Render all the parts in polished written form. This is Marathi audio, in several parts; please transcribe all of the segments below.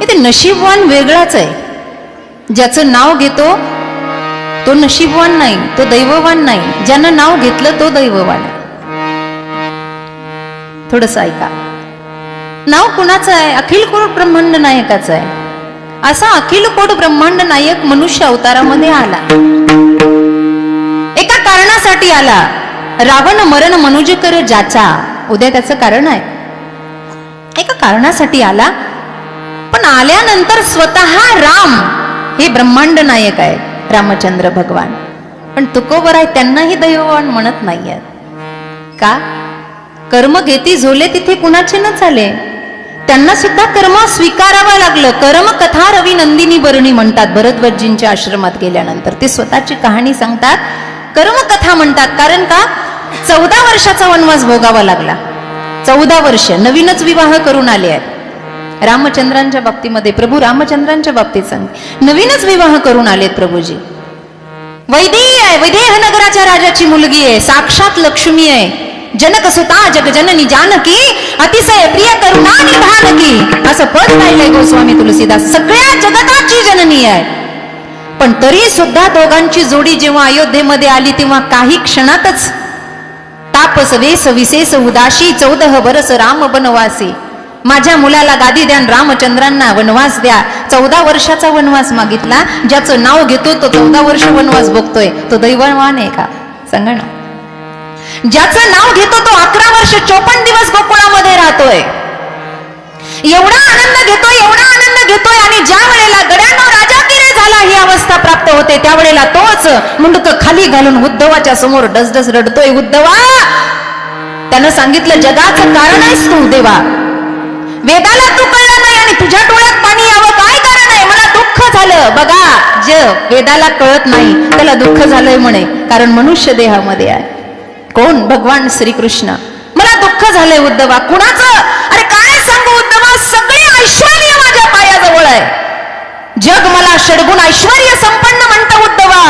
ते नशीबवान वेगळाच आहे. ज्याचं नाव घेतो तो नशीबवान नाही, तो दैववान नाही. ज्यानं नाव घेतलं तो दैववान आहे. थोडंसं ऐका. नाव कुणाचं आहे? अखिल कोट ब्रह्मांड नायकाचं आहे. असा अखिल कोट ब्रह्मांड नायक मनुष्य अवतारामध्ये आला. एका कारणासाठी आला. रावण मरण मनुज कर ज्याचा. उद्या त्याचं कारण आहे. एका कारणासाठी आला, पण आल्यानंतर स्वतः राम हे ब्रह्मांड नायक आहे, रामचंद्र भगवान. पण तुकोबर आहे त्यांनाही दैववान म्हणत नाहीये. का? कर्म घेती झोले तिथे कुणाचे न चाले. त्यांना सुद्धा कर्म स्वीकारावं लागलं. कर्म कथा रवी नंदिनी बरणी म्हणतात भरद्वाजजींच्या आश्रमात गेल्यानंतर. ते स्वतःची कहाणी सांगतात, कर्म कथा म्हणतात. कारण का? 14 वर्षाचा वनवास भोगावा लागला. 14 वर्ष नवीनच विवाह करून आले आहेत. रामचंद्रांच्या बाबतीमध्ये, प्रभू रामचंद्रांच्या बाबतीत सांग, नवीनच विवाह करून आलेत प्रभूजी. वैदेही आहे, वैदेह नगराच्या राजाची मुलगी आहे, साक्षात लक्ष्मी आहे. जनक सुता जग जननी जानकी, अतिशय प्रिय करुणा निधानकी, असं पद पाहिलंय गोस्वामी तुलसीदास. सगळ्या जगताची जननी आहे. पण तरी सुद्धा दोघांची जोडी जेव्हा अयोध्येमध्ये आली तेव्हा काही क्षणातच तापस वेस विशेष उदासी, 14 बरस राम वनवासी. माझ्या मुलाला गादी द्या, रामचंद्रांना वनवास द्या. 14 वर्षाचा वनवास मागितला. ज्याचं नाव घेतो तो 14 वर्ष वनवास भोगतोय, तो दैववान आहे का? सांगा ना. ज्याचं नाव घेतो तो 11 वर्ष 54 दिवस गोकुळामध्ये राहतोय. एवढा आनंद घेतोय, एवढा आनंद घेतोय. आणि ज्या वेळेला गड्यांनो राजागिरी झाला ही अवस्था प्राप्त होते, त्यावेळेला तोच मुंडक खाली घालून उद्धवाच्या समोर डसडस रडतोय. उद्धवा, त्यानं सांगितलं जगाचं कारण आहेस तू देवा. वेदाला तू कळलं नाही आणि तुझ्या डोळ्यात पाणी यावं काय कारण आहे? मला दुःख झालं. बघा, जे वेदाला कळत नाही त्याला दुःख झालंय म्हणे, कारण मनुष्य देहामध्ये आहे. कोण? भगवान श्रीकृष्ण. मला दुःख झालंय उद्धवा. कुणाचं? अरे काय सांगू उद्धवा, सगळे ऐश्वर्य माझ्या पायाजवळ आहे. जग मला षडगुण ऐश्वर्य संपन्न म्हणतं उद्धवा.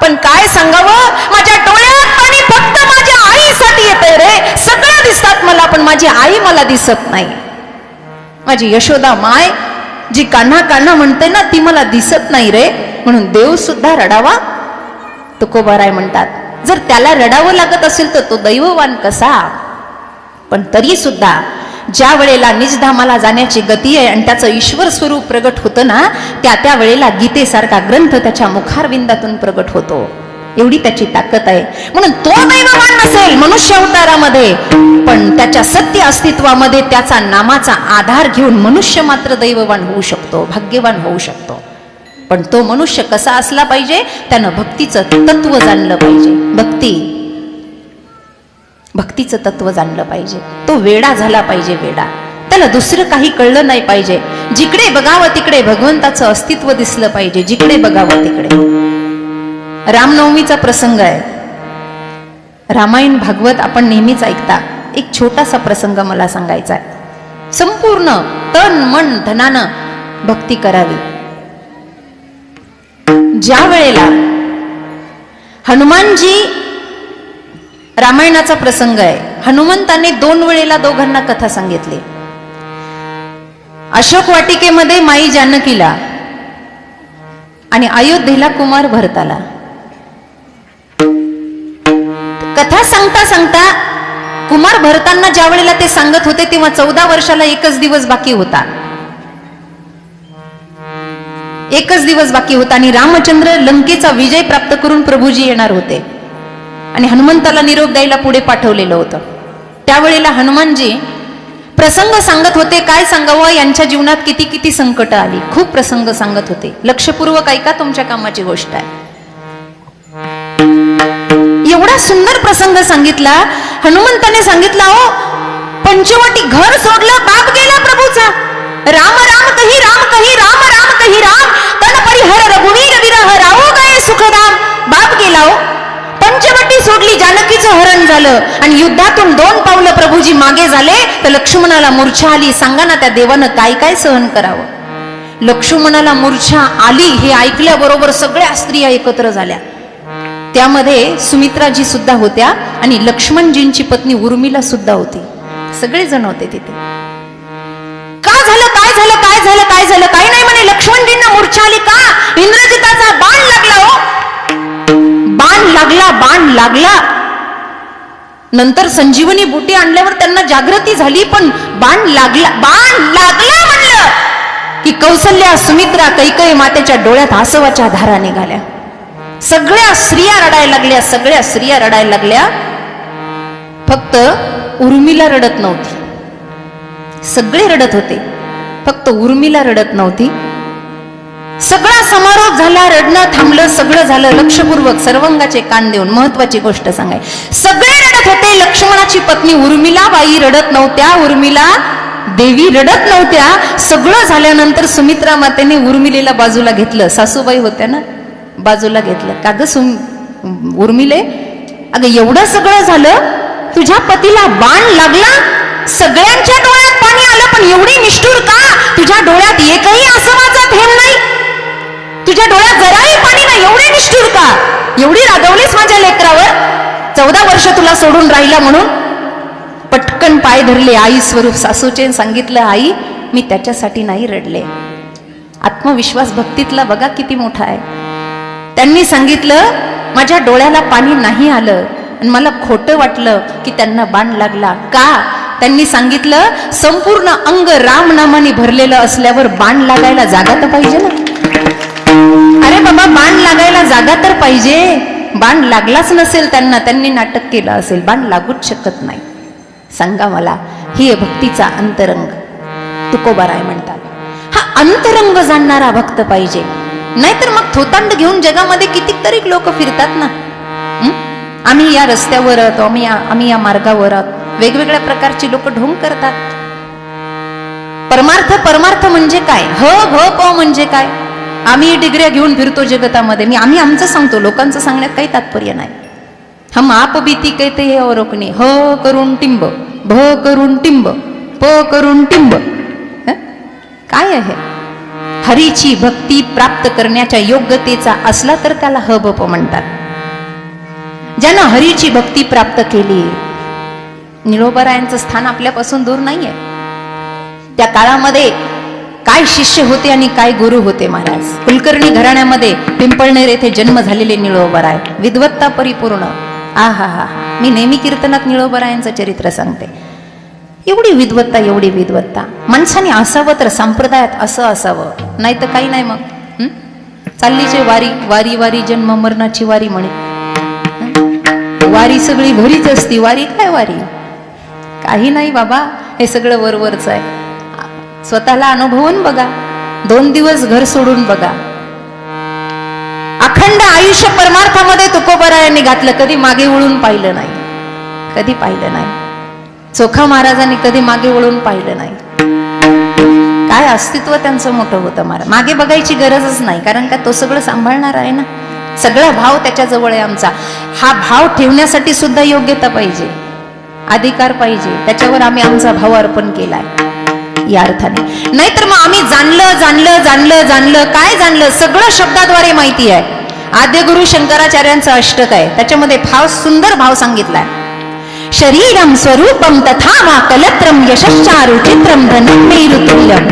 पण काय सांगावं, माझ्या डोळ्यात पाणी फक्त माझ्या आईसाठी येतंय रे. सगळं दिसतात मला, पण माझी आई मला दिसत नाही. माझी यशोदा माय जी कान्हा कान्हा म्हणते ना, ती मला दिसत नाही रे. म्हणून देव सुद्धा रडावा. तुकोबाराय म्हणतात, जर त्याला रडावं लागत असेल तर तो दैववान कसा? पण तरी सुद्धा ज्या वेळेला निजधामाला जाण्याची गती आहे आणि त्याचं ईश्वर स्वरूप प्रगट होतं ना, त्या वेळेला गीतेसारखा ग्रंथ त्याच्या मुखारविंदातून प्रगट होतो. एवढी त्याची ताकद आहे. म्हणून तो दैववान नसेल मनुष्य अवतारामध्ये, पण त्याच्या सत्य अस्तित्वामध्ये त्याचा नामाचा आधार घेऊन मनुष्य मात्र दैववान होऊ शकतो, भाग्यवान होऊ शकतो. पण तो मनुष्य कसा असला पाहिजे? त्यानं भक्तीचं तत्व जाणलं पाहिजे. भक्तीचं तत्व जाणलं पाहिजे. तो वेडा झाला पाहिजे. वेडा, त्याला दुसरं काही कळलं नाही पाहिजे. जिकडे बघावं तिकडे भगवंताचं अस्तित्व दिसलं पाहिजे. जिकडे बघावं तिकडे. रामनवमीचा प्रसंग आहे. रामायण भागवत आपण नेहमीच ऐकता. एक छोटासा प्रसंग मला सांगायचा आहे. संपूर्ण तन मन धनानं भक्ती करावी. ज्या वेळेला हनुमानजी, रामायणाचा प्रसंग आहे, हनुमंताने 2 वेळेला दोघांना कथा सांगितली. अशोक वाटिकेमध्ये माई जानकीला आणि अयोध्येला कुमार भरताला. कथा सांगता सांगता कुमार भरतांना ज्या वेळेला ते सांगत होते तेव्हा 14 वर्षाला 1च दिवस बाकी होता. 1च दिवस बाकी होता आणि रामचंद्र लंकेचा विजय प्राप्त करून प्रभूजी येणार होते आणि हनुमंताला निरोप द्यायला पुढे पाठवलेलं होतं. त्यावेळेला हनुमानजी प्रसंग सांगत होते. काय सांगावं, यांच्या जीवनात किती किती संकट आली. खूप प्रसंग सांगत होते. लक्षपूर्वक ऐका, तुमच्या कामाची गोष्ट आहे. एवढा सुंदर प्रसंग सांगितला. हनुमंताने सांगितला, ओ पंचवटी घर सोडलं, बाप गेला प्रभूचा. राम राम कही राम कही, राम राम कही राम, तन परिहर रघुवीर विरह, राहू गए सुखधाम. बाप गेला हो, पंचवटी सोडली, जानकीचं हरण झालं आणि युद्धातून 2 पावलं प्रभूजी मागे झाले तर लक्ष्मणाला मूर्छा आली. सांगा ना त्या देवानं काय काय सहन करावं. लक्ष्मणाला मूर्छा आली हे ऐकल्याबरोबर सगळ्या स्त्रिया एकत्र झाल्या. त्यामध्ये सुमित्राजी सुद्धा होत्या आणि लक्ष्मणजींची पत्नी उर्मिला सुद्धा होती. सगळे जण होते तिथे. काय झालं काय झालं काय झालं काय लागला. नंतर संजीवनी बुटी आणल्यावर त्यांना जागृती झाली, पण बाण लागला म्हणलं की कौसल्या, सुमित्रा, कैकेयी मातेच्या डोळ्यात आसवाच्या धारा निघाल्या. सगळ्या स्त्रिया रडायला लागल्या. फक्त उर्मिला रडत नव्हती. सगळे रडत होते, फक्त उर्मिला रडत नव्हती. सगळा समारोप झाला, रडणं थांबलं, सगळं झालं. लक्षपूर्वक सर्वांगाचे कान देऊन महत्वाची गोष्ट सांगाय, सगळे रडत होते. लक्ष्मणाची पत्नी उर्मिला बाई रडत नव्हत्या, उर्मिला देवी रडत नव्हत्या. सगळं झाल्यानंतर सुमित्रा मातेने उर्मिलेला बाजूला घेतलं. सासूबाई होत्या ना, बाजूला घेतलं. का ग उर्मिले, अगं एवढं सगळं झालं, तुझ्या पतीला बाण लागला, सगळ्यांच्या डोळ्यात पाणी आलं, पण एवढी निष्ठुर का? तुझ्या डोळ्यात एकही आसवाचा थेंब नाही, तुझ्या डोळ्यात जराही पाणी नाही, एवढी निष्ठुर का? एवढी रागवलीस माझ्या लेकरावर? 14 वर्ष तुला सोडून राहिला म्हणून? पटकन पाय धरले आई स्वरूप सासूचे, सांगितलं, आई मी त्याच्यासाठी नाही रडले. आत्मविश्वास भक्तीतला बघा किती मोठा आहे. त्यांनी सांगितलं, माझ्या डोळ्याला पाणी नाही आलं आणि मला खोटं वाटलं की त्यांना बाण लागला. का? त्यांनी सांगितलं, संपूर्ण अंग रामनामाने भरलेलं असल्यावर बाण लागायला जागा तर पाहिजे ना. अरे बाबा, बाण लागायला जागा तर पाहिजे. बाण लागलाच नसेल त्यांना, त्यांनी नाटक केलं असेल. बाण लागूच शकत नाही. सांगा मला, ही भक्तीचा अंतरंग तुकोबाराय म्हणतात. हा अंतरंग जाणणारा भक्त पाहिजे. नाहीतर मग थोतांड घेऊन जगामध्ये कितीतरी लोक फिरतात ना. आम्ही या रस्त्यावर आहोत, आम्ही या मार्गावर आहोत. वेगवेगळ्या प्रकारची लोक ढोंग करतात. परमार्थ म्हणजे काय? प म्हणजे काय? आम्ही डिग्र्या घेऊन फिरतो जगतामध्ये. आम्ही आमचं सांगतो, लोकांचं सांगण्यात काही तात्पर्य नाही. हम आप बीती कहते हे औरोकणे. ह करून टिंब, भ करून टिंब, प करून टिंब. काय आहे? हरीची भक्ती प्राप्त करण्याच्या योग्यतेचा असला तर त्याला हबप म्हणतात. ज्यानं हरीची भक्ती प्राप्त केली, निळोबारायांचं स्थान आपल्यापासून दूर नाहीये. त्या काळामध्ये काय शिष्य होते आणि काय गुरु होते महाराज. कुलकर्णी घराण्यामध्ये पिंपळनेर येथे जन्म झालेले निळोबाराय, विद्वत्ता परिपूर्ण. आहा, मी नेहमी कीर्तनात निळोबारायांचं चरित्र सांगते. एवढी विद्वत्ता. माणसाने असावं तर संप्रदायात असं असावं, नाही तर काही नाही. मग चाललीचे वारी जन्म मरणाची वारी म्हणे. वारी सगळी घरीच असती. वारी काय वारी? काही नाही बाबा, हे सगळं वरवरच आहे. स्वतःला अनुभवून बघा. 2 दिवस घर सोडून बघा. अखंड आयुष्य परमार्थामध्ये तुकोबारायांनी घातलं. कधी मागे वळून पाहिलं नाही, कधी पाहिलं नाही. चोखा महाराजांनी कधी मागे वळून पाहिलं नाही. काय अस्तित्व त्यांचं मोठं होतं. महाराज मागे बघायची गरजच नाही, कारण का तो सगळं सांभाळणार आहे ना. सगळा भाव त्याच्याजवळ आहे आमचा. हा भाव ठेवण्यासाठी सुद्धा योग्यता पाहिजे, अधिकार पाहिजे. त्याच्यावर आम्ही आमचा भाव अर्पण केलाय या अर्थाने. नाहीतर मग आम्ही जाणलं काय जाणलं? सगळं शब्दाद्वारे माहिती आहे. आद्यगुरु शंकराचार्यांचं अष्टक आहे, त्याच्यामध्ये सुंदर भाव सांगितलाय. शरीरम स्वरूपम तथा वा कलत्रम यशश्चारु चित्रम धनं मेरुतुल्यम.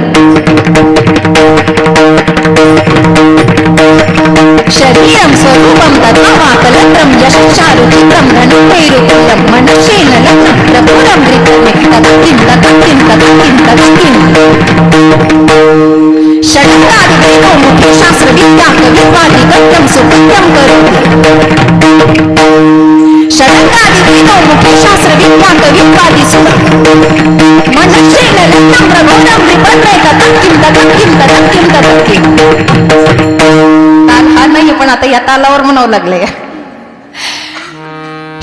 शरीरम स्वरूपम तथा वा कलत्रम यशश्चारु चित्रम धनं मेरुतुल्यम. मनुष्येन लग्नं प्रभुरं मृतमे तदकिं षडङ्गादिवेदो मुखे शास्त्रविद्या कवित्वादि गत्यं सुकृत्यं करोति. षडङ्गादिवेदो मुखे शास्त्रविद्या कवित्वादि मनुष्येन लग्नं प्रभुरं मृतमे तदकिं. ताल हा नाही, पण आता या तालावर म्हणावं लागले.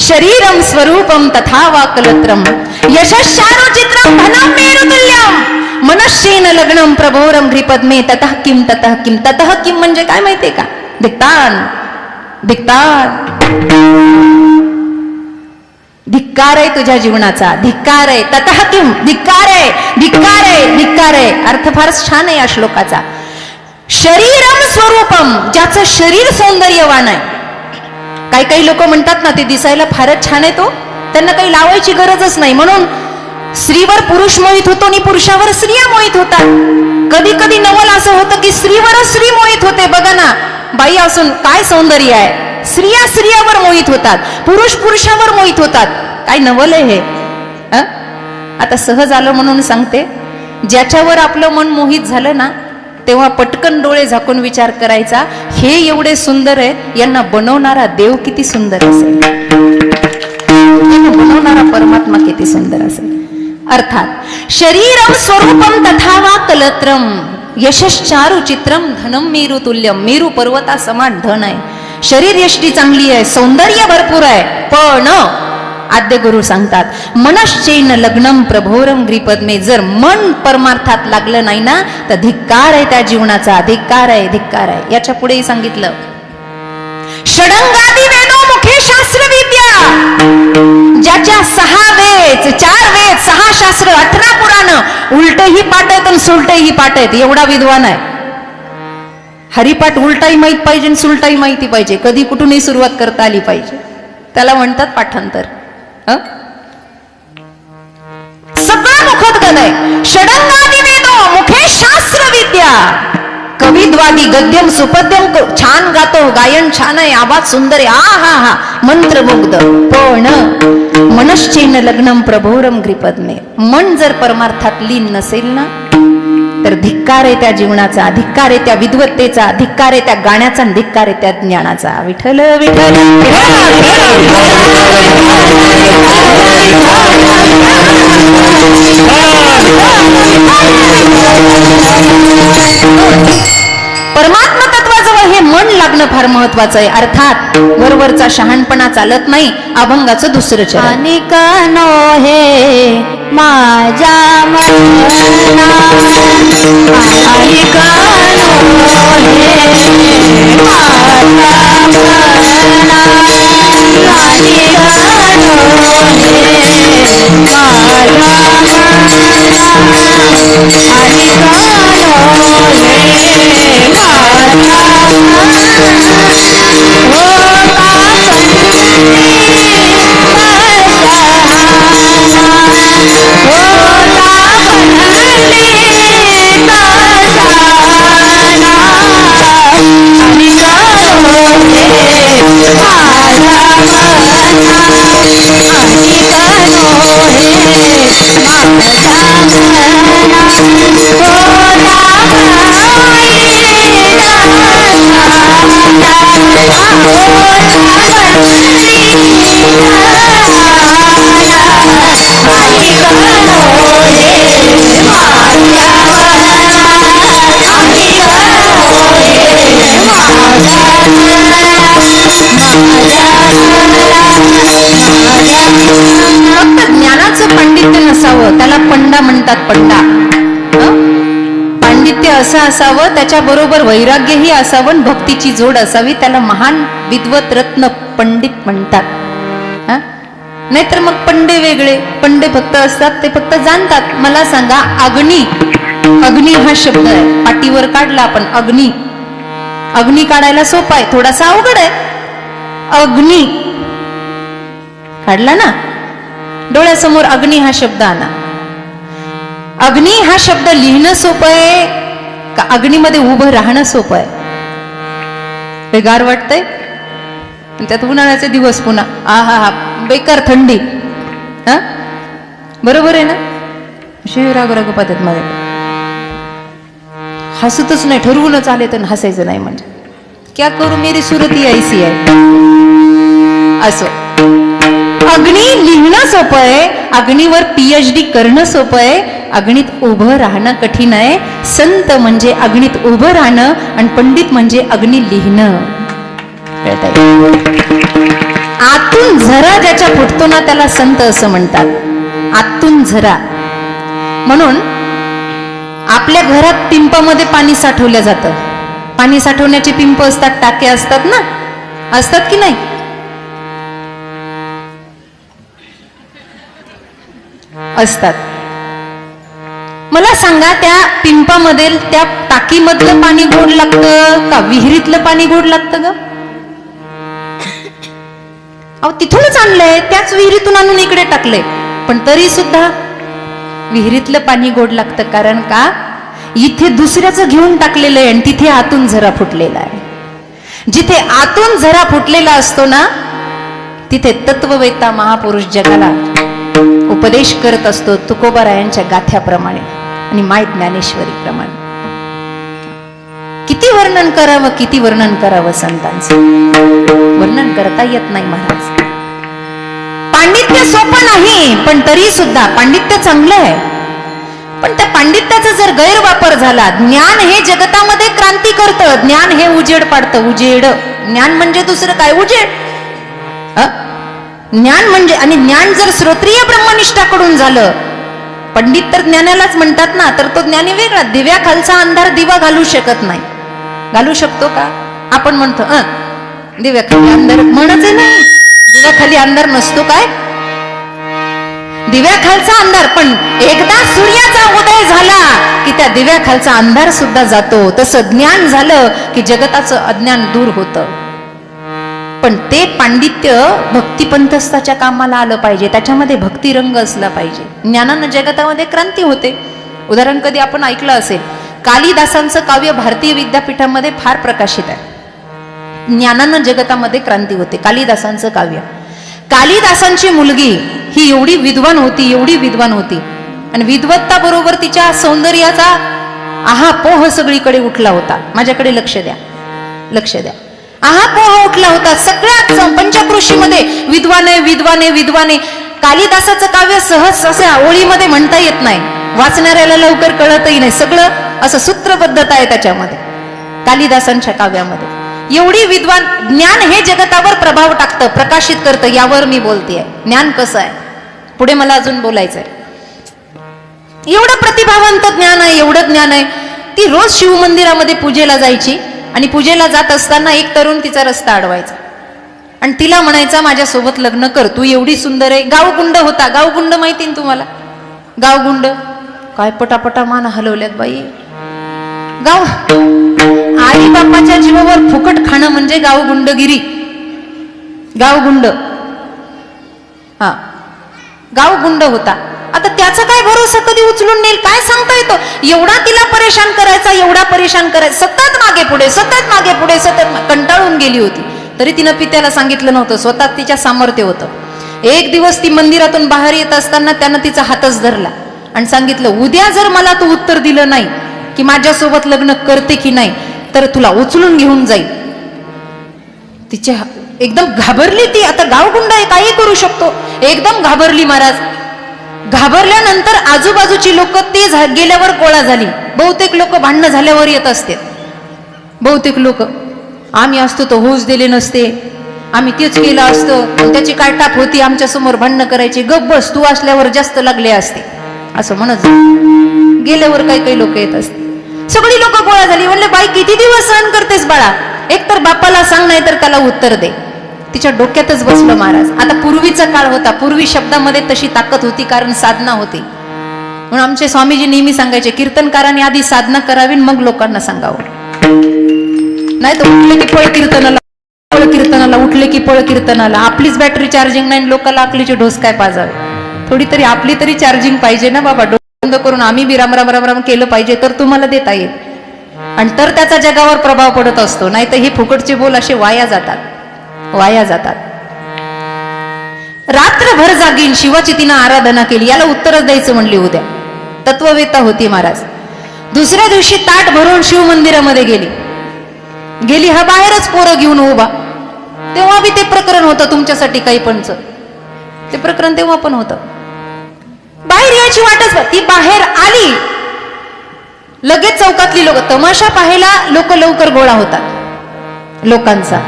शरीरम स्वरूपम तथा वा कलत्रम यशश्चारु चित्रम धनं मेरुतुल्यम. मनुष्येन लग्नं प्रभोरम घ्रिपद्मे ततः किम. ततः किम म्हणजे काय माहितीये का? धिक्कार आहे तुझ्या जीवनाचा, धिक्कार आहे. ततः किम, धिक्कार आहे. अर्थ फारच छान आहे या श्लोकाचा. शरीरम स्वरूपम, ज्याचं शरीर सौंदर्यवान आहे. काही लोक म्हणतात ना, ते दिसायला फारच छान आहे, तो त्यांना काही लावायची गरजच नाही. म्हणून स्त्रीवर पुरुष मोहित होतो आणि पुरुषावर स्त्रिया मोहित होतात. कधी नवल असं होतं की स्त्रीवरच स्त्री मोहित होते. बघा ना, बाई असून काय सौंदर्य आहे, स्त्रिया स्त्रियावर मोहित होतात, पुरुष पुरुषावर मोहित होतात. काय नवल आहे हे. आता सहज आलं म्हणून सांगते, ज्याच्यावर आपलं मन मोहित झालं ना, तेव्हा पटकन डोळे झाकून विचार करायचा, हे एवढे सुंदर आहे, यांना बनवणारा देव किती सुंदर असेल, यांना बनवणारा परमात्मा किती सुंदर असेल. अर्थात शरीरम स्वरूपम तथा वा कलत्रम यशश्चारु चित्रम धनम मेरू तुल्यम. मेरू पर्वता समान धन आहे, शरीर यष्टी चांगली आहे, सौंदर्य भरपूर आहे, पण आद्य गुरु सांगतात मनश्चैन लग्नम प्रभोरम ग्रीपद्मे. जर मन परमार्थात लागलं नाही ना, तर धिक्कार आहे त्या जीवनाचा, धिक्कार आहे, धिक्कार आहे. याच्या पुढेही सांगितलं, षडंगादी वेदो मुखे शास्त्र विद्या. ज्याच्या 6 वेद, 4 वेद, 6 शास्त्र, 18 पुराण उलटही पाठ आहेत आणि सुलटही पाठ आहेत, एवढा विद्वान आहे. हरिपाठ उलटाही माहित पाहिजे आणि सुलटाही माहिती पाहिजे, कधी कुठूनही सुरुवात करता आली पाहिजे, त्याला म्हणतात पाठांतर. सगळं मुखोद्गत आहे. षडंगादी वेदो मुखे शास्त्र विद्या. कविद्वादी गद्यम सुपद्यम छान गातो, गायन छान आहे, आवाज सुंदर आहे, आ हा हा मंत्रमुग्ध. पण मनश्चैन लग्नम प्रभोरम ग्रीपद्मे. मन जर परमार्थात लीन नसेल ना, तर धिक्कार आहे त्या जीवनाचा, धिक्कार आहे त्या विद्वत्तेचा, धिक्कार आहे त्या गाण्याचा, धिक्कार आहे त्या ज्ञानाचा. विठ्ठल विठ्ठल परमात्मा तत्वाजवळ हे मन लागणं फार महत्वाचं आहे. अर्थात वरवरचा शहाणपणा चालत नाही. अभंगाचं दुसरं चरण. अनिक नो हे माझ्या मना, अनिक नो हे माझ्या मना, अनिक नो हे माझ्या त्याला पंडा म्हणतात. पंडा पांडित्य असं असावं, त्याच्याबरोबर वैराग्यही असावं, भक्तीची जोड असावी, त्याला महान विद्वत रत्न पंडित म्हणतात. नाहीतर मग पंडे वेगळे, पंडे फक्त असतात, ते फक्त जाणतात. मला सांगा, अग्नी, अग्नी हा शब्द आहे, पाटीवर काढला आपण अग्नी. अग्नी काढायला सोपा आहे, थोडासा अवघड आहे. अग्नी काढला ना, डोळ्यासमोर अग्नी हा शब्द आणा. अग्नी हा शब्द लिहिणं सोपं आहे का अग्नीमध्ये उभं राहणं सोपं आहे? बेगार वाटतंय. त्यात उन्हाळ्याचे दिवस पुन्हा, आ हा हा बेकार थंडी. बरोबर आहे ना? शिवराग पद्धत मध्ये हसतच नाही, ठरवूनच आले तर हसायचं नाही. म्हणजे क्या करू मेरी सुरती ऐसी आहे. असो, अग्नी लिहिणं सोपं आहे, अग्नीवर PhD करणं सोपं आहे, अग्नीत उभं राहणं कठीण आहे. संत म्हणजे अग्नीत उभं राहणं आणि पंडित म्हणजे अग्नी लिहिणं. आतून झरा ज्याच्या फुटतो ना, त्याला संत असं म्हणतात. आतून झरा. म्हणून आपल्या घरात पिंपामध्ये पाणी साठवलं जातं. पाणी साठवण्याचे पिंप असतात, टाके असतात ना, असतात की नाही? असतात. मला सांगा, त्या पिंपामध्ये, त्या टाकीमधलं पाणी गोड लागतं का विहिरीतलं पाणी गोड लागतं ग? अहो, तिथूनच आणलंय, त्याच विहिरीतून आणून इकडे टाकले, पण तरी सुद्धा विहिरीतलं पाणी गोड लागतं. कारण का? इथे दुसऱ्याचं घेऊन टाकलेलं आहे आणि तिथे आतून झरा फुटलेला आहे. जिथे आतून झरा फुटलेला असतो ना, तिथे तत्ववेत्ता महापुरुष जगाला उपदेश करत असतो तुकोबारायांच्या गाथ्याप्रमाणे आणि माय ज्ञानेश्वरी प्रमाणे. किती वर्णन करावं, किती वर्णन करावं संतांचं, वर्णन करता येत नाही महाराज. पांडित्य सोपं नाही, पण तरी सुद्धा पांडित्य चांगलं आहे. पण त्या पांडित्याचा जर गैरवापर झाला, ज्ञान हे जगतामध्ये क्रांती करतं, ज्ञान हे उजेड पाडतं. उजेड, ज्ञान म्हणजे दुसरं काय, उजेड. ज्ञान म्हणजे, आणि ज्ञान जर श्रोत्रिय ब्रह्मनिष्ठाकडून झालं, पंडित तर ज्ञानालाच म्हणतात ना, तर तो ज्ञानी वेगळा. दिव्याखालचा अंधार दिवा घालू शकत नाही. घालू शकतो का? आपण म्हणतो दिव्याखाली अंधार, म्हणच नाही, दिव्याखाली अंधार नसतो. काय दिव्याखालचा अंधार, पण एकदा सूर्याचा उदय झाला की त्या दिव्याखालचा अंधार सुद्धा जातो. तसं ज्ञान झालं की जगताचं अज्ञान दूर होतं. पण ते पांडित्य भक्तिपंथस्थाच्या कामाला आलं पाहिजे, त्याच्यामध्ये भक्ती रंग असला पाहिजे. ज्ञानानं जगतामध्ये क्रांती होते. उदाहरण कधी आपण ऐकलं असेल, कालिदासांचं काव्य भारतीय विद्यापीठामध्ये फार प्रकाशित आहे. ज्ञानानं जगतामध्ये क्रांती होते, कालिदासांचं काव्य. कालिदासांची मुलगी ही एवढी विद्वान होती, एवढी विद्वान होती, आणि विद्वत्ता बरोबर तिच्या सौंदर्याचा आहापोह सगळीकडे उठला होता. माझ्याकडे लक्ष द्या, लक्ष द्या. आहापोह उठला होता सगळ्या पंचकृषीमध्ये. विद्वाने विद्वाने विद्वाने. कालिदासाचं काव्य सहज अशा ओळीमध्ये म्हणता येत नाही, वाचणाऱ्याला लवकर कळतही नाही. सगळं असं सूत्रबद्धता आहे त्याच्यामध्ये, कालिदासांच्या काव्यामध्ये. एवढी विद्वान. ज्ञान हे जगतावर प्रभाव टाकतं, प्रकाशित करतं, यावर मी बोलतेय. ज्ञान कसं आहे, पुढे मला अजून बोलायचंय. एवढं प्रतिभावंत ज्ञान आहे, एवढं ज्ञान आहे. ती रोज शिवमंदिरामध्ये पूजेला जायची, आणि पूजेला जात असताना एक तरुण तिचा रस्ता अडवायचा आणि तिला म्हणायचा माझ्यासोबत लग्न कर, तू एवढी सुंदर आहे. गावगुंड होता. गावगुंड माहिती ना तुम्हाला, गावगुंड. काय पटापटा मान हलवल्यात बाई. गाव, आई बापाच्या जीवावर फुकट खाणं म्हणजे गावगुंडगिरी. गावगुंड, हा, गावगुंड होता. आता त्याचा काय भरोसा, कधी उचलून नेल काय सांगता येतो. एवढा तिला परेशान करायचा, एवढा परेशान करायचा, सतत मागे पुढे, सतत मागे पुढे, सतत. कंटाळून गेली होती. तरी तिनं पित्याला सांगितलं नव्हतं, स्वतः तिच्या सामर्थ्य होतं. एक दिवस ती मंदिरातून बाहेर येत असताना त्यानं तिचा हातच धरला आणि सांगितलं, उद्या जर मला तू उत्तर दिलं नाही की माझ्यासोबत लग्न करते की नाही, तर तुला उचलून घेऊन जाईल. तिच्या एकदम घाबरली ती. आता गावगुंड आहे, काही करू शकतो. एकदम घाबरली महाराज. घाबरल्यानंतर आजूबाजूची लोक ते गेल्यावर गोळा झाली. बहुतेक लोक भांडणं झाल्यावर येत असते. बहुतेक लोक, आम्ही असतो तर होऊच दिले नसते, आम्ही तेच केलं असतं, त्याची काय टाप होती, आमच्या समोर भांडणं करायची, गप बस, तू असल्यावर जास्त लागले असते, असं म्हणत गेल्यावर काही काही लोक येत असते. सगळी लोक गोळा झाली. म्हणले, बाई किती दिवस सहन करतेस बाळा, एक तर बापाला सांग, नाही तर त्याला उत्तर दे. तिच्या डोक्यातच बसलं महाराज. आता पूर्वीचा काळ होता, पूर्वी शब्दामध्ये तशी ताकद होती, कारण साधना होती. म्हणून आमचे स्वामीजी नेहमी सांगायचे, कीर्तनकारांनी आधी साधना करावी, मग लोकांना सांगावं. नाही तर उठले की पळ कीर्तनाला, पळ कीर्तनाला, उठले की पळ कीर्तनाला. आपलीच बॅटरी चार्जिंग नाही, लोकांना आकलीचे ढोस काय पाजावे. थोडी तरी आपली तरी चार्जिंग पाहिजे ना बाबा. बंद करून आम्ही बी राम राम राम राम केलं पाहिजे, तर तुम्हाला देता येईल, आणि तर त्याचा जगावर प्रभाव पडत असतो. नाही तर हे फुकटचे बोल असे वाया जातात, वाया जातात. रात्रभर जागीन शिवाची तिनं आराधना केली. याला उत्तरच द्यायचं म्हणली उद्या. तत्ववेत्ता होती महाराज. दुसऱ्या दिवशी ताट भरून शिव मंदिरामध्ये गेली. हा बाहेरच पोरं घेऊन उभा. तेव्हा बी ते प्रकरण होतं तुमच्यासाठी काही पणच. ते प्रकरण तेव्हा पण होतं. बाहेर यायची वाटच. ती बाहेर आली, लगेच चौकातली लोक, तमाशा पाहायला लोक लवकर गोळा होतात लोकांचा.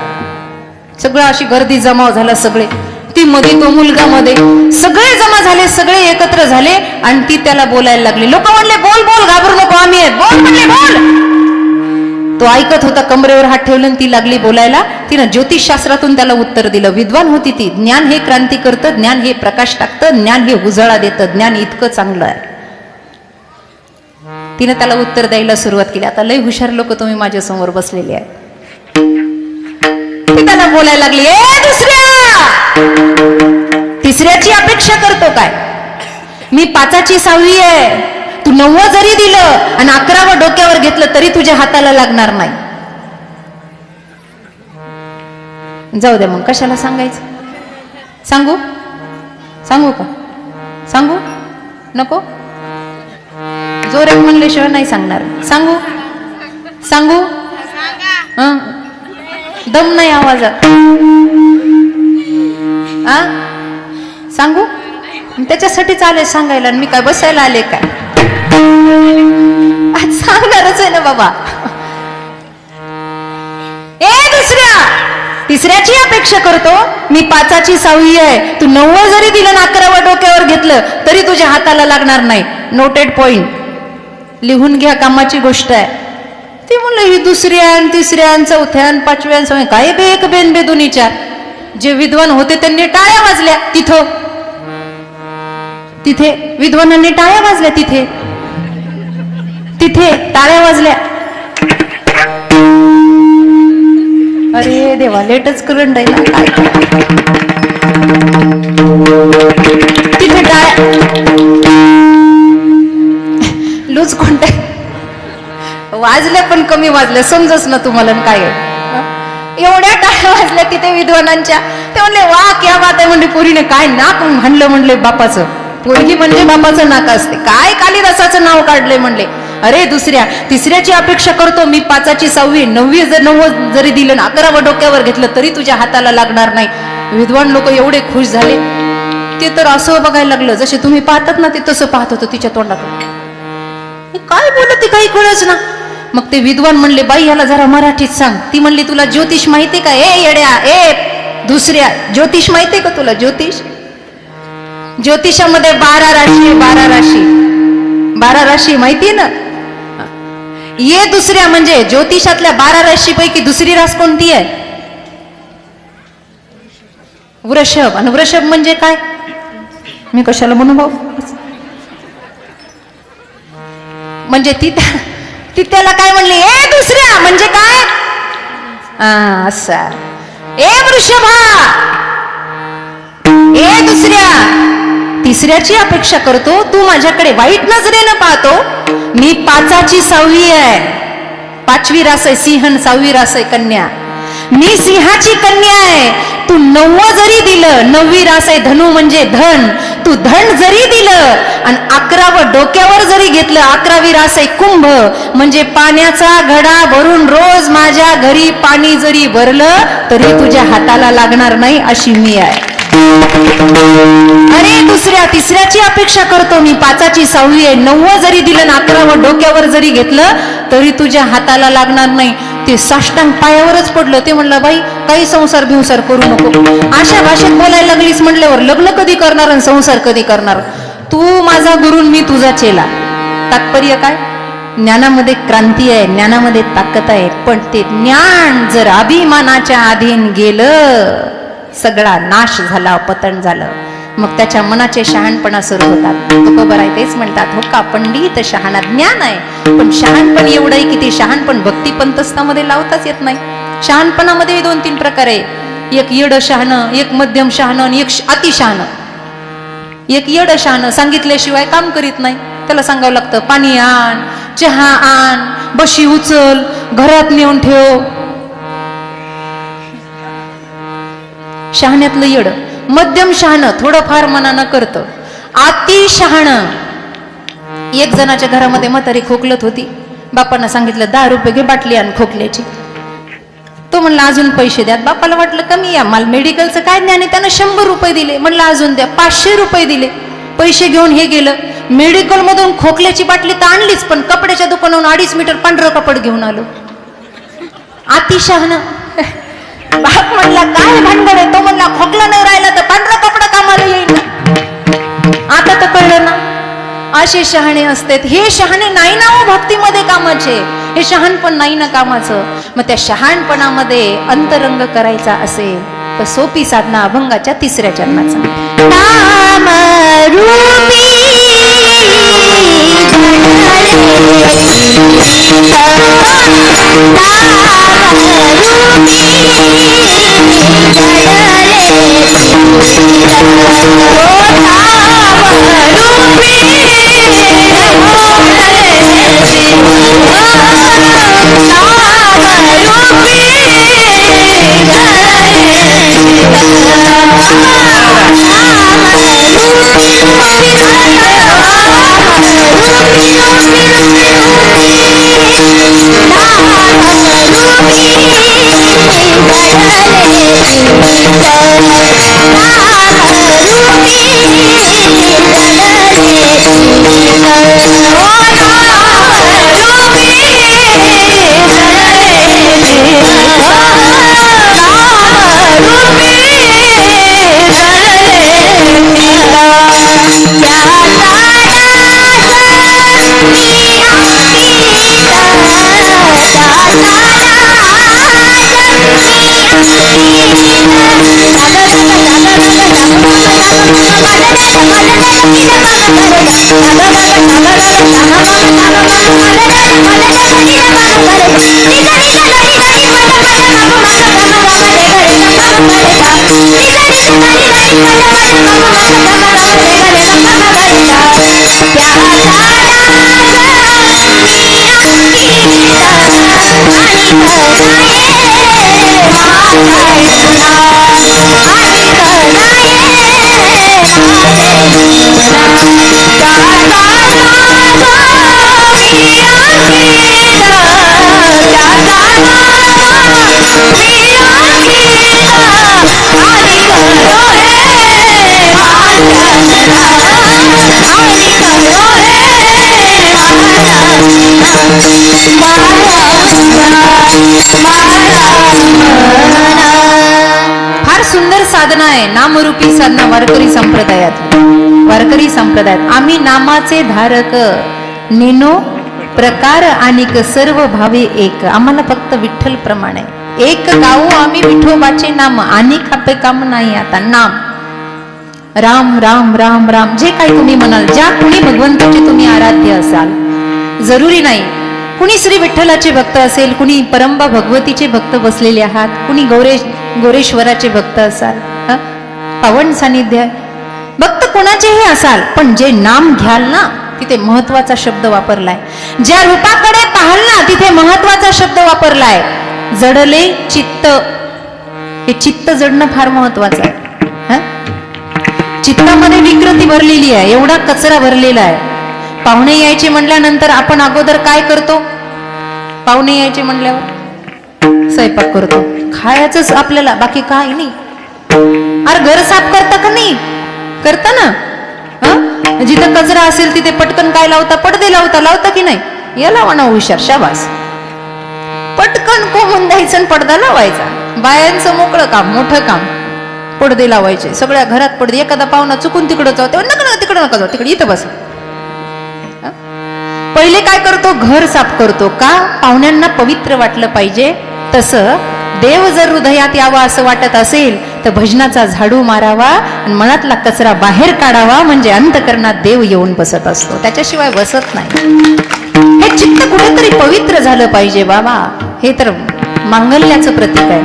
सगळं अशी गर्दी जमा झाला. सगळे, ती मध्ये, तो मुलगा मध्ये, सगळे जमा झाले, सगळे एकत्र झाले, आणि ती त्याला बोलायला लागली. लोक म्हणले, बोल बोल, घाबरू नको, आम्ही आहेत, बोल म्हणले, बोल. तो ऐकत होता, कमरेवर हात ठेवून ती लागली बोलायला. तिनं ज्योतिषशास्त्रातून त्याला उत्तर दिलं. विद्वान होती ती. ज्ञान हे क्रांती करतं, ज्ञान हे प्रकाश टाकतं, ज्ञान हे उजळा देतं, ज्ञान इतकं चांगलं आहे. तिनं त्याला उत्तर द्यायला सुरुवात केली. आता लय हुशार लोक तुम्ही माझ्या समोर बसलेले आहे. ती त्याला बोलायला लागली, ए दुसऱ्या, तिसऱ्याची अपेक्षा करतो काय? मी 5ची 6वी आहे. तू 9 जरी दिलं आणि 11वं डोक्यावर घेतलं तरी तुझ्या हाताला लागणार नाही. जाऊ दे मग, कशाला सांगायचं? सांगू सांगू का? सांगू नको? जोरात म्हणल्याशिवाय नाही सांगणार. सांगू सांगू? हं दम नाही आवाजात. आ सांगू? त्याच्यासाठीच आले सांगायला. मी काय बसायला आले काय? आज सांगणारच आहे ना बाबा. ए दुसऱ्या, तिसऱ्याची अपेक्षा करतो मी. 5ची 6वी आहे. तू 9 जरी दिलं ना 11वं डोक्यावर घेतलं तरी तुझ्या हाताला लागणार नाही. नोटेड पॉइंट, लिहून घ्या, कामाची गोष्ट आहे. ती म्हणलं ही दुसऱ्या आणि तिसऱ्या आणि चौथ्या आणि 5व्या आणि 6व्या काय बे एक बेन बे दोन्ही चार. जे विद्वान होते त्यांनी टाळ्या वाजल्या. तिथे विद्वानांनी टाळ्या वाजल्या. तिथे टाळ्या वाजल्या. अरे देवा, लेटच करंट आहे ना काय. तिथे टाळ्या लूज कोणते वाजल्या पण कमी वाजल्या, समजच ना तुम्हाला काय आहे. एवढ्या टाळ्या वाजल्या तिथे विद्वानांच्या. ते म्हणले वा क्या बात आहे. म्हणले पोरीने काय नाक म्हणलं. म्हणले बापाचं, पोरगी म्हणजे बापाचं नाक असते. काय कालिदासाचं नाव काढलंय. म्हणले अरे दुसऱ्या, तिसऱ्याची अपेक्षा करतो मी. 5ची 6वी 9वी जर 9 जरी दिलं ना 11वं डोक्यावर घेतलं तरी तुझ्या हाताला लागणार नाही. विद्वान लोक एवढे खुश झाले. ते तर असं बघायला लागलं जसे तुम्ही पाहतात ना, ते तसं पाहत होतं तिच्या तोंडाकडे. काय बोलत ते काही कळच ना. मग ते विद्वान म्हणले बाई याला जरा मराठीत सांग. ती म्हणली तुला ज्योतिष माहिती का? ए येड्या, ए दुसऱ्या, ज्योतिष माहितीये का तुला? ज्योतिषामध्ये 12 राशी, 12 राशी, 12 राशी माहितीये ना. ये दुसऱ्या म्हणजे ज्योतिषातल्या 12 राशीपैकी दुसरी रास कोणती आहे? वृषभ. आणि वृषभ म्हणजे काय? मी कशाला म्हणू भाऊ. म्हणजे ती त्याला काय म्हणली? ए दुसऱ्या म्हणजे काय? असा. ए वृषभा, ए दुसऱ्या, तिसऱ्याची अपेक्षा करतो तू. माझ्याकडे वाईट नजरेनं पाहतो. मी 5ची 6वी आहे. 5वी रास आहे सिंह, 6वी रास आहे कन्या. मी सिंहाची कन्या आहे. तू 9 जरी दिलं, 9वी रास आहे धनु म्हणजे धन. तू धन जरी दिलं आणि 11वं डोक्यावर जरी घेतलं, 11वी रास आहे कुंभ म्हणजे पाण्याचा घडा भरून रोज माझ्या घरी पाणी जरी भरलं तरी तुझ्या हाताला लागणार नाही अशी मी आहे. अरे दुसऱ्या, तिसऱ्याची अपेक्षा करतो मी. 5ची 6वी आहे. 9 जरी दिलं ना 11वं डोक्यावर जरी घेतलं तरी तुझ्या हाताला लागणार नाही. ते साष्टांग पायावरच पडलं. ते म्हणलं बाई काही संसार बिंसार करू नको. अशा भाषेत बोलायला लागलीस म्हणल्यावर लग्न कधी करणार आणि संसार कधी करणार? तू माझा गुरु, मी तुझा चेला. तात्पर्य काय? ज्ञानामध्ये क्रांती आहे, ज्ञानामध्ये ताकद आहे. पण ते ज्ञान जर अभिमानाच्या अधीन गेलं, सगळा नाश झाला, पतन झालं. मग त्याच्या मनाचे शहाणपणा सुरू होतात. तुकोबर आहे तेच म्हणतात, हो का पंडित शहाणा. ज्ञान आहे पण शहाणपण एवढं आहे की ते शहाणपण भक्ती पंथस्थामध्ये लावताच येत नाही. शहाणपणामध्ये 2-3 प्रकार आहे. एक येड शहाणं, एक मध्यम शहाणं आणि एक अति शहाणं. एक येड शहाणं सांगितल्याशिवाय काम करीत नाही. त्याला सांगावं लागतं पाणी आण, चहा आण, बशी उचल, घरात नेऊन ठेव. शहाण्यातलं येड. मध्यम शहाणं थोडंफार मनानं करतं. अति शहाणं, एक जणाच्या घरामध्ये म्हातारी खोकलत होती. बापांना सांगितलं 10 रुपये घे बाटली आण खोकल्याची. तो म्हणला अजून पैसे द्या. बापाला वाटलं कमी या, मला मेडिकलचं काय ज्ञान आहे. त्यानं 100 रुपये दिले. म्हणलं अजून द्या. 500 रुपये दिले. पैसे घेऊन हे गेलं. मेडिकल मधून खोकल्याची बाटली तर आणलीच, पण कपड्याच्या दुकानावरून 2.5 मीटर पांढरं कपड घेऊन आलो. अति शहाणं. बाप म्हणला काय भानगड आहे. तो म्हणला खोकला नाही राहिला तर पांढरा कपडा कामाला येईल. आता तर कळलं ना. असे शहाणे असतात. हे शहाणे नाही ना हो भक्तीमध्ये कामाचे. हे शहाणपण नाही ना कामाचं. मग त्या शहाणपणामध्ये अंतरंग करायचा असेल तर सोपी साधना अभंगाच्या 3ऱ्या चरणाचा. नाम रूपी फार सुंदर साधना आहे नामरूपी साधना वारकरी संप्रदायात आम्ही नामाचे धारक नेनो प्रकार अनेक सर्व भावे एक. आम्हाला फक्त विठ्ठल प्रमाणे एक गाऊ आम्ही विठोबाचे नाम अनेक आपले काम नाही. आता नाम राम राम राम राम जे काही तुम्ही म्हणाल, ज्या कुणी भगवंताचे तुम्ही आराध्य असाल, जरुरी नाही कुणी श्री विठ्ठलाचे भक्त असेल, कुणी परंबा भगवतीचे भक्त बसलेले आहात, कुणी गोरेश्वराचे भक्त असाल, पावन सानिध्य भक्त कोणाचेही असाल, पण जे नाम घ्याल ना तिथे महत्वाचा शब्द वापरलाय. ज्या रूपाकडे पाहाल ना तिथे महत्वाचा शब्द वापरलाय. जडले चित्त, हे चित्त जडणं फार महत्वाचं आहे. चित्तामध्ये विकृती भरलेली आहे, एवढा कचरा भरलेला आहे. पाहुणे यायचे म्हटल्यानंतर आपण अगोदर काय करतो? पाहुणे यायचे म्हटल्यावर स्वयंपाक करतो, खायचंच आपल्याला, बाकी काय नाही. अरे घर साफ करता का नाही? करता ना. जिथं कचरा असेल तिथे पटकन काय लावता? पडदे लावता की नाही? याला म्हणा हुशार, शाबास. पटकन कोमून द्यायचं आणि पडदा लावायचा. बायांचं मोकळं काम, मोठं काम, पडदे लावायचे. सगळ्या घरात पडदे. एखादा पाहुणा चुकून तिकडं जातो, नका तिकडं नका जाऊ, तिकडे इथं बस. पहिले काय करतो? घर साफ करतो. का? पाहुण्यांना पवित्र वाटलं पाहिजे. तसं देव जर हृदयात यावा असं वाटत असेल तर भजनाचा झाडू मारावा आणि मनातला कचरा बाहेर काढावा, म्हणजे अंतकरणात देव येऊन बसत असतो, त्याच्याशिवाय बसत नाही. हे चित्त कुठेतरी पवित्र झालं पाहिजे बाबा. हे तर मांगल्याचं प्रतीक आहे.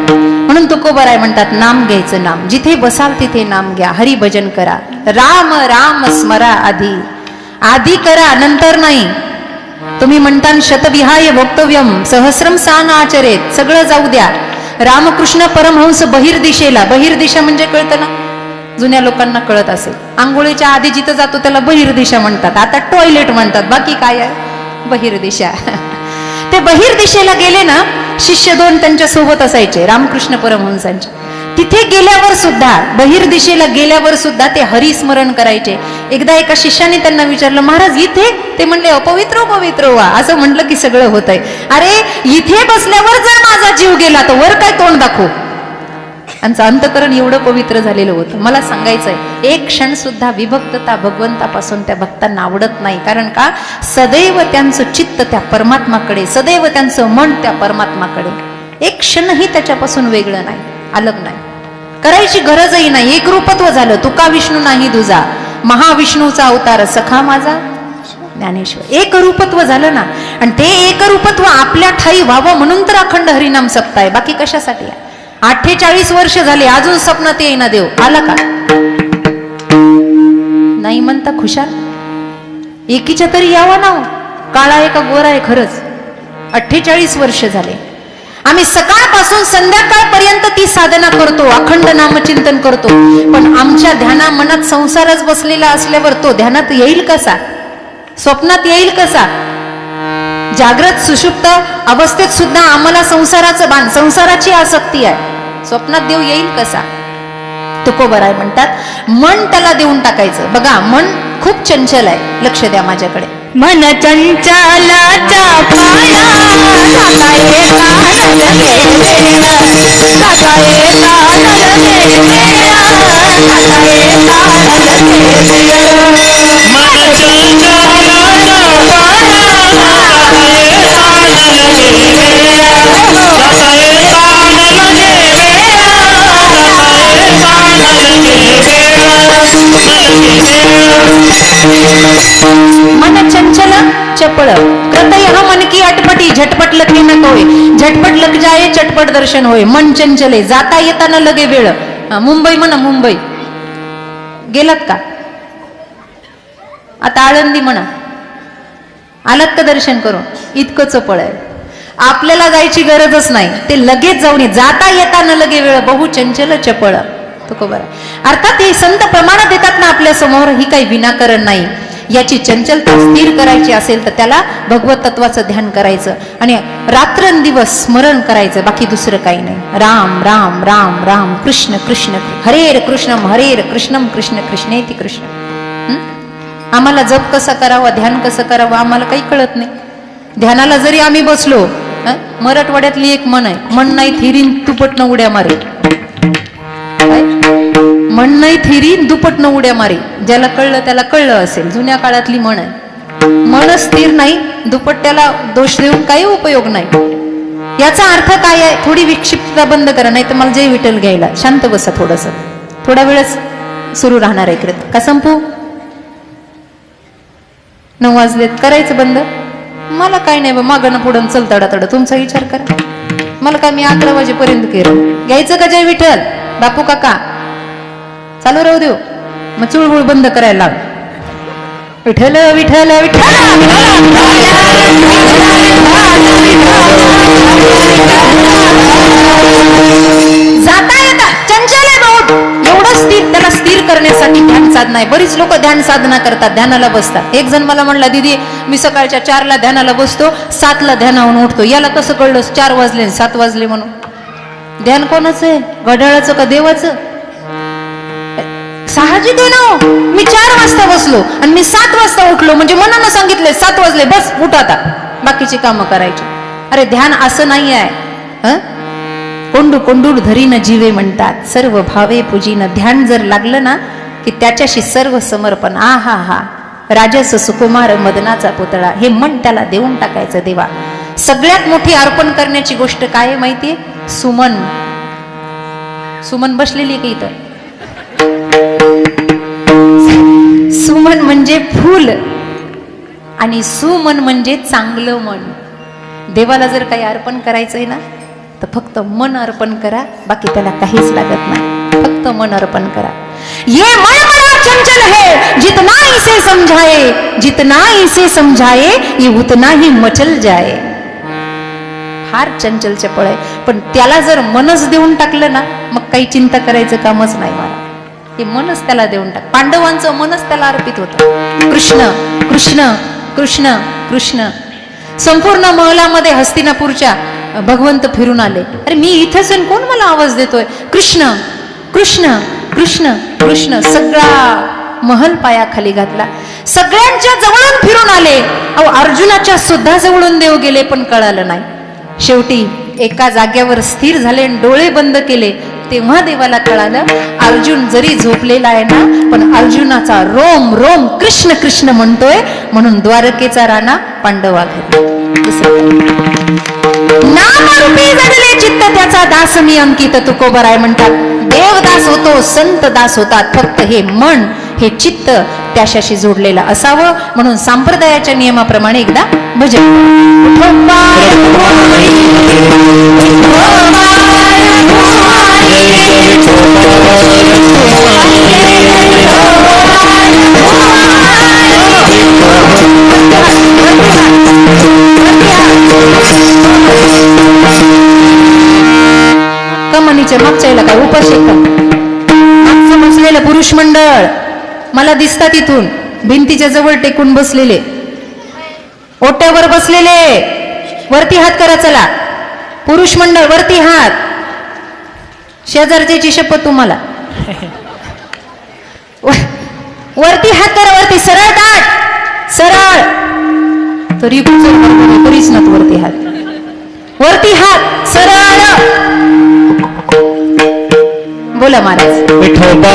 म्हणून तुकोबराय म्हणतात नाम घ्यायचं. नाम जिथे बसाल तिथे नाम घ्या, हरिभजन करा. राम राम स्मरा आधी करा, नंतर नाही. तुम्ही म्हणता शतविहाय भोक्तव्यम सहस्रम सान आचरेत, सगळं जाऊ द्या. रामकृष्ण परमहंस बहिर्दिशेला, बहिर्दिशा म्हणजे कळतं ना, जुन्या लोकांना कळत असेल. आंघोळीच्या आधी जिथं जातो त्याला बहिर्दिशा म्हणतात, आता टॉयलेट म्हणतात, बाकी काय आहे? बहिर्दिशा. ते बहिर्दिशेला गेले ना, शिष्य दोन त्यांच्या सोबत असायचे रामकृष्ण परमहंसांचे. तिथे गेल्यावर सुद्धा, बहिर्दिशेला गेल्यावर सुद्धा ते हरिस्मरण करायचे. एकदा एका शिष्याने त्यांना विचारलं, महाराज इथे? ते म्हणले अपवित्र पवित्र व्हा. असं म्हटलं की सगळं होतंय. अरे इथे बसल्यावर जर माझा जीव गेला तर वर काय तोंड दाखवू? आमचं अंतकरण एवढं पवित्र झालेलं होतं. मला सांगायचंय, एक क्षण सुद्धा विभक्तता भगवंतापासून त्या भक्तांना आवडत नाही. कारण का? सदैव त्यांचं चित्त त्या परमात्माकडे, सदैव त्यांचं मन त्या परमात्माकडे. एक क्षणही त्याच्यापासून वेगळं नाही, अलग नाही, करायची गरजही नाही. एक रूपत्व झालं. तुका विष्णू नाही दुजा, महाविष्णूचा अवतार सखा माझा ज्ञानेश्वर. एक रूपत्व झालं ना. आणि ते एक रूपत्व आपल्या ठाई व्हावं म्हणून तर अखंड हरिनाम सप्ताह. बाकी कशासाठी आहे? 48 वर्ष झाले अजून स्वप्नात येईना देव. आला का? नाही म्हणता खुशाल. एकीच्या तरी यावा ना. काळा आहे का गोरा आहे? खरंच 48 वर्ष झाले. आम्ही सकाळपासून संध्याकाळपर्यंत ती साधना करतो, अखंड नामचिंतन करतो. पण आमच्या ध्याना मनात संसारच बसलेला असल्यावर तो ध्यानात येईल कसा? स्वप्नात येईल कसा? जागृत सुषुप्त अवस्थेत सुद्धा आम्हाला संसाराचं भान, संसाराची आसक्ती आहे. स्वप्नात देव येईल कसा? तुकोबराय म्हणतात मन त्याला देऊन टाकायचं. बघा मन खूप चंचल आहे, लक्ष द्या माझ्याकडे. मन चंचलाचा पाया सकाळे कानल गेलेला, सकाळे कानल गेलेला, सकाळे कानल गेलेला. मन चंचलाचा पाया सकाळे कानल गेलेला, सकाळे कानल गेलेला, सकाळे पळ कृतय हा मन की अटपटी झटपट लखे न कोय झटपट लग जाये चटपट दर्शन होय मन चंचले जाता येताना लगे वेळ मुंबई म्हणा मुंबई गेलात का आता आळंदी म्हणा आलात का दर्शन करून इतकंच पळ आहे आपल्याला जायची गरजच नाही ते लगेच जाऊन जाता येताना लगे वेळ बहु चंचल चपळ तुकोबर अर्थात हे संत प्रमाण देतात ना आपल्या समोर ही काही विनाकारण नाही याची चंचलता स्थिर करायची असेल तर त्याला भगवत तत्वाचं ध्यान करायचं आणि रात्रंदिवस स्मरण करायचं बाकी दुसरं काही नाही राम राम राम राम कृष्ण कृष्ण हरेर कृष्णम हरेर कृष्णम कृष्ण कृष्णेति कृष्ण आम्हाला जप कसा करावा ध्यान कसं करावं आम्हाला काही कळत नाही ध्यानाला जरी आम्ही बसलो मराठवाड्यातली एक म्हण आहे म्हण नाही थिरीन दुपटनं उड्या मारे म्हण नाही थिरीन दुपटनं उड्या मारे ज्याला कळलं त्याला कळलं असेल जुन्या काळातली म्हण आहे मन स्थिर नाही दुपट्ट्याला दोष देऊन काही उपयोग नाही याचा अर्थ काय आहे थोडी विक्षिप्तता बंद करा नाही तर मला जय विठ्ठल घ्यायला शांत बसा थोडा वेळच सुरू राहणार आहे इकडे का संपू 9 वाजलेत करायचं बंद मला काय नाही मागणं पुढं चल तडातड तुमचा विचार करा मला काय मी 11 वाजेपर्यंत केलं घ्यायचं का जय विठ्ठल बापू काका चालू राहू देऊ मग चुळबुळ बंद करायला लाव विठ्ठल विठ्ठल जाता येता चंचल आहे बहुत एवढं स्थिर त्याला स्थिर करण्यासाठी ध्यान साधना आहे बरीच लोक ध्यान साधना करतात ध्यानाला बसतात एक जण मला म्हणला दीदी मी सकाळच्या 4ला ध्यानाला बसतो 7ला ध्यानावून उठतो याला कसं कळलं 4 वाजले 7 वाजले म्हणून ध्यान कोणाचं आहे घड्याळाचं का देवाचं साहजिक आहे ना मी 4 वाजता बसलो आणि मी 7 वाजता उठलो म्हणजे मनानं सांगितले 7 वाजले बस उठ आता बाकीची कामं करायची अरे ध्यान असं नाही आहे कोंडू कोंडूड धरीन जीवे म्हणतात सर्व भावे पूजीन ध्यान जर लागलं ना की त्याच्याशी सर्व समर्पण आ हा हा राजस सुकुमार मदनाचा पुतळा हे मन त्याला देऊन टाकायचं देवा सगळ्यात मोठी अर्पण करण्याची गोष्ट काय आहे माहितीये सुमन सुमन बसलेली आहे की इथं सुमन म्हणजे फूल आणि सुमन म्हणजे चांगलं मन देवाला जर काही अर्पण करायचंय ना तर फक्त मन अर्पण करा बाकी त्याला काहीच लागत नाही फक्त मन अर्पण करा ये मन बड़ा चंचल है जितना इसे समझाए जितना इसे समझाए ये उतना ही मचल जाए फार चंचल चपळ आहे पण त्याला जर मनच देऊन टाकलं ना मग काही चिंता करायचं कामच नाही मला हे मनच त्याला देऊन टाक पांडवांचं मनच त्याला अर्पित होतं कृष्ण कृष्ण कृष्ण कृष्ण संपूर्ण महलामध्ये हस्तिनापूरच्या भगवंत फिरून आले अरे मी इथंच कोण मला आवाज देतोय कृष्ण कृष्ण कृष्ण कृष्ण सगळा महल पायाखाली घातला सगळ्यांच्या जवळून फिरून आले अहो अर्जुनाच्या सुद्धा जवळून देव गेले पण कळालं नाही शेवटी एका जाग्यावर स्थिर झाले डोळे बंद केले तेव्हा देवाला कळालं अर्जुन जरी झोपलेला आहे ना पण अर्जुनाचा रोम रोम कृष्ण कृष्ण म्हणतोय म्हणून द्वारकेचा राणा पांडवा घरी नामरूपी जडले चित्त त्याचा दास मी अंकित तुकोबराय म्हणतात देवदास होतो संत दास होतात फक्त हे मन हे चित्त त्याच्याशी जोडलेलं असावं म्हणून संप्रदायाच्या नियमाप्रमाणे एकदा भजन कमानीच्या मागच्या काय उपास मागचं बसलेलं पुरुष मंडळ मला दिसतात इथून भिंतीच्या जवळ टेकून बसलेले ओट्यावर बसलेले वरती हात करा चला पुरुष मंडळ वरती हात शेजारच्याची शपथ तुम्हाला वरती हात करा वरती सरळ ताट सरळ तरी तरीच ना वरती वरती हात सरळ बोला महाराज विठोबा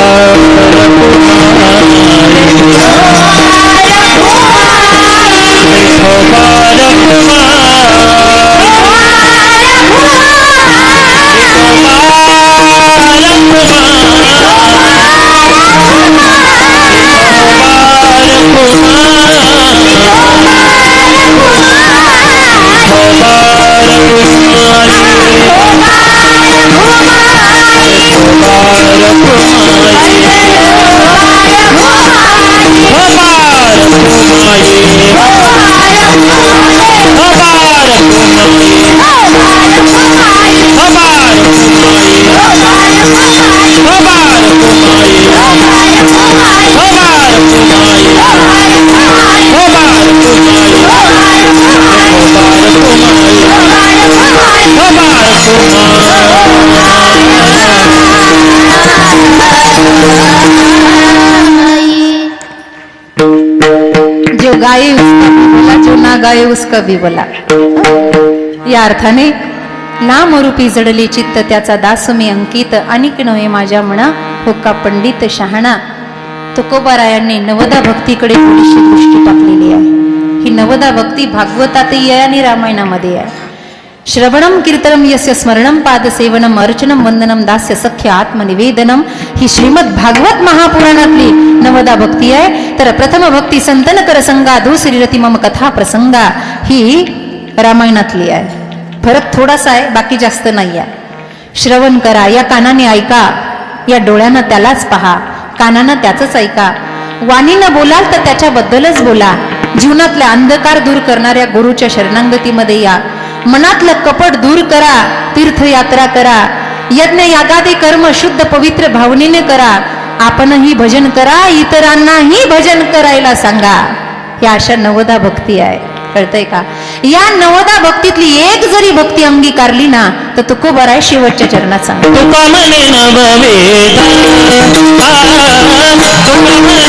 सांगाए उसका विवला. या अर्थाने नामरूपी जडले चित्त त्याचा दास मी अंकित अनिक नव्हे माझ्या म्हणा होका पंडित शहाणा. तुकोबारायांनी नवदा भक्तीकडे थोडीशी दृष्टी टाकलेली आहे. ही नवदा भक्ती भागवतातही आहे आणि रामायणामध्ये आहे. श्रवणम कीर्तनम यस्य स्मरणम पादसेवनम अर्चनम वंदनम दास्य सख्य आत्मनिवेदनम ही श्रीमद भागवत महापुराणातली नवदा भक्ती आहे. तर प्रथम भक्ती संतन कर संगा दुसरी रती मम कथा प्रसंगा ही रामायणातली आहे. फरक थोडासा आहे, बाकी जास्त नाही आहे. श्रवण करा, या कानाने ऐका, या डोळ्यानं त्यालाच पहा, कानानं त्याचंच ऐका. वाणीनं बोलाल तर त्याच्याबद्दलच बोला. जीवनातला अंधकार दूर करणाऱ्या गुरुच्या शरणांगतीमध्ये या. मनातलं कपट दूर करा, तीर्थयात्रा करा, यज्ञ यागादी कर्म शुद्ध पवित्र भावनेने करा. आपणही भजन करा, इतरांनाही भजन करायला सांगा. या अशा नवदा भक्ती आहे. कळतंय का? या नवदा भक्तीतली एक जरी भक्ती अंगीकारली ना तर तुकोबाराय शेवटच्या चरणात सांगा. तुका म्हणे नववेदा, तुका म्हणे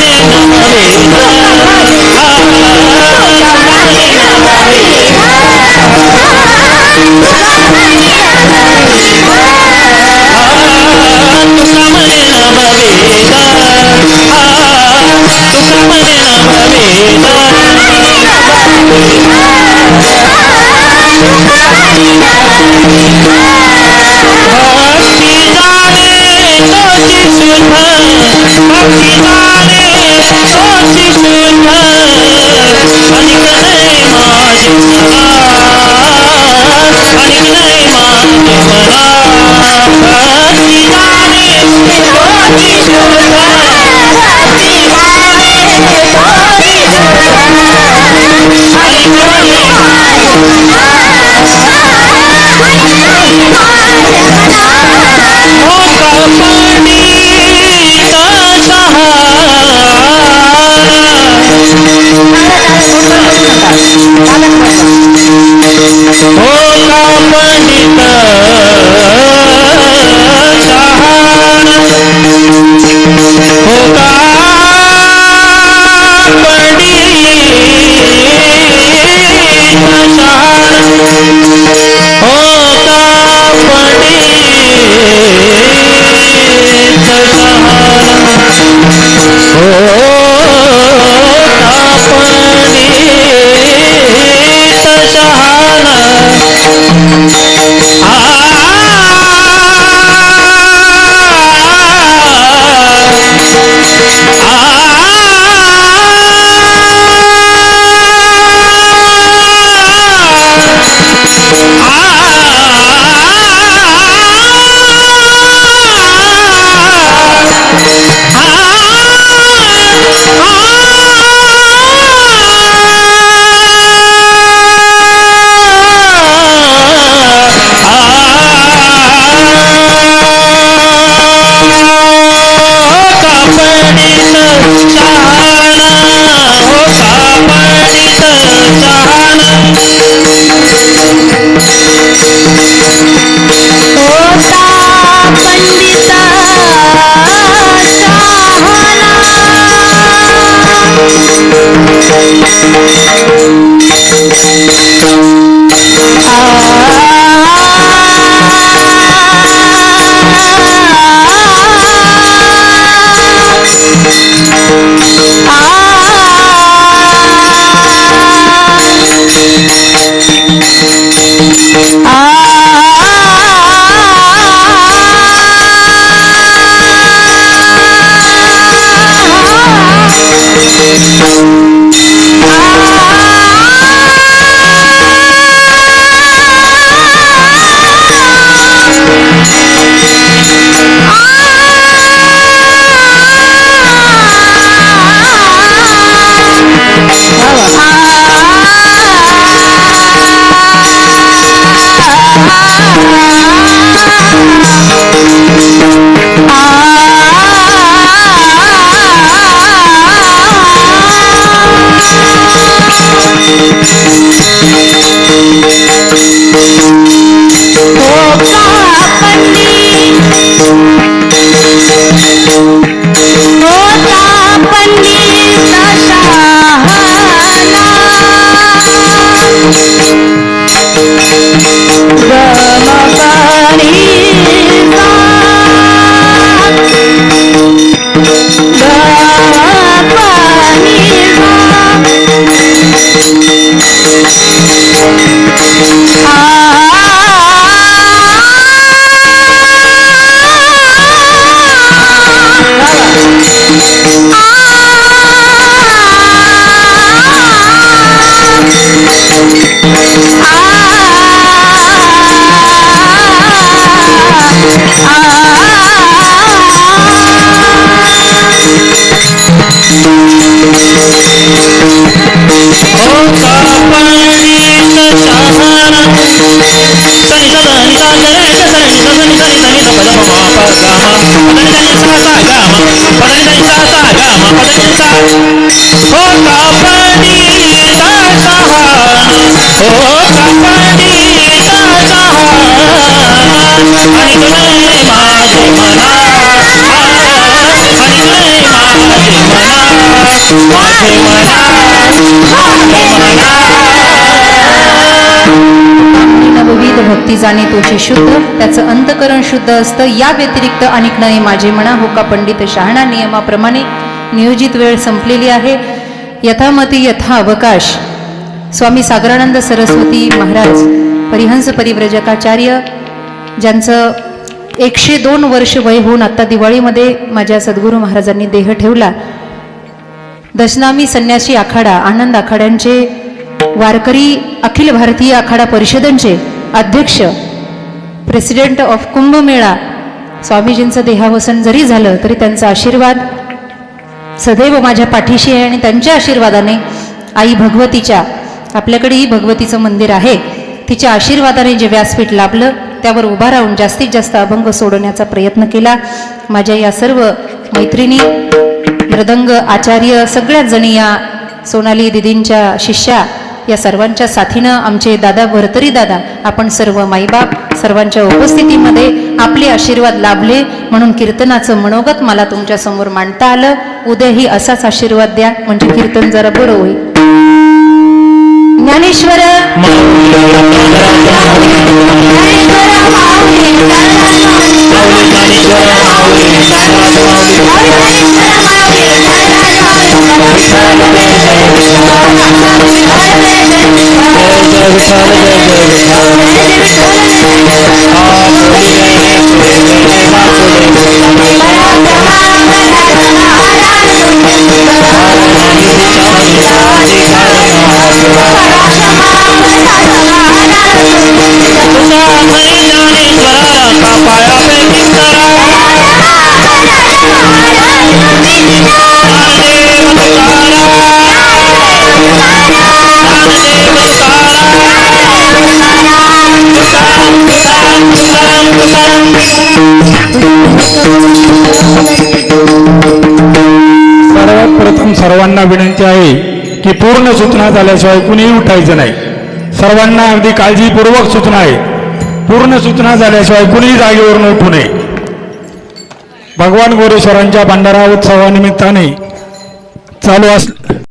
तोही जाणे तोची शुद्ध, त्याचं अंतकरण शुद्ध असतं. या व्यतिरिक्त अनेक नाही माझे म्हणा, हो का पंडित शहाणा. नियमाप्रमाणे नियोजित वेळ संपलेली आहे. यथामती यथा अवकाश. स्वामी सागरानंद सरस्वती महाराज परिहंस परिव्रजकाचार्य, ज्यांचं 102 वर्ष वय होऊन आत्ता दिवाळीमध्ये माझ्या सद्गुरू महाराजांनी देह ठेवला. दशनामी संन्यासी आखाडा, आनंद आखाड्यांचे वारकरी, अखिल भारतीय आखाडा परिषदांचे अध्यक्ष, प्रेसिडेंट ऑफ कुंभमेळा, स्वामीजींचं देहावसन जरी झालं तरी त्यांचा आशीर्वाद सदैव माझ्या पाठीशी आहे. आणि त्यांच्या आशीर्वादाने आई भगवतीच्या, आपल्याकडेही भगवतीचं मंदिर आहे, तिच्या आशीर्वादाने जे व्यासपीठ लाभलं त्यावर उभा राहून जास्तीत जास्त अभंग सोडवण्याचा प्रयत्न केला. माझ्या या सर्व मैत्रिणी, मृदंग आचार्य, सगळ्याच जणी या सोनाली दिदींच्या शिष्या, या सर्वांच्या साथीनं आमचे दादा भरतरी दादा, आपण सर्व माईबाप सर्वांच्या उपस्थितीमध्ये आपले आशीर्वाद लाभले म्हणून कीर्तनाचं मनोगत मला तुमच्या समोर मांडता आलं. उद्याही असाच आशीर्वाद द्या म्हणजे कीर्तन जरा बरं होईल. ज्ञानेश्वर सर्वात प्रथम सर्वांना विनंती आहे की पूर्ण सूचना झाल्याशिवाय कुणीही उठायचं नाही. सर्वांना अगदी काळजीपूर्वक सूचना आहे. पूर्ण सूचना झाल्याशिवाय कुणीही जागेवरून उठू नये. भगवान गोरेश्वरांच्या भंडारा उत्सवानिमित्ताने चालू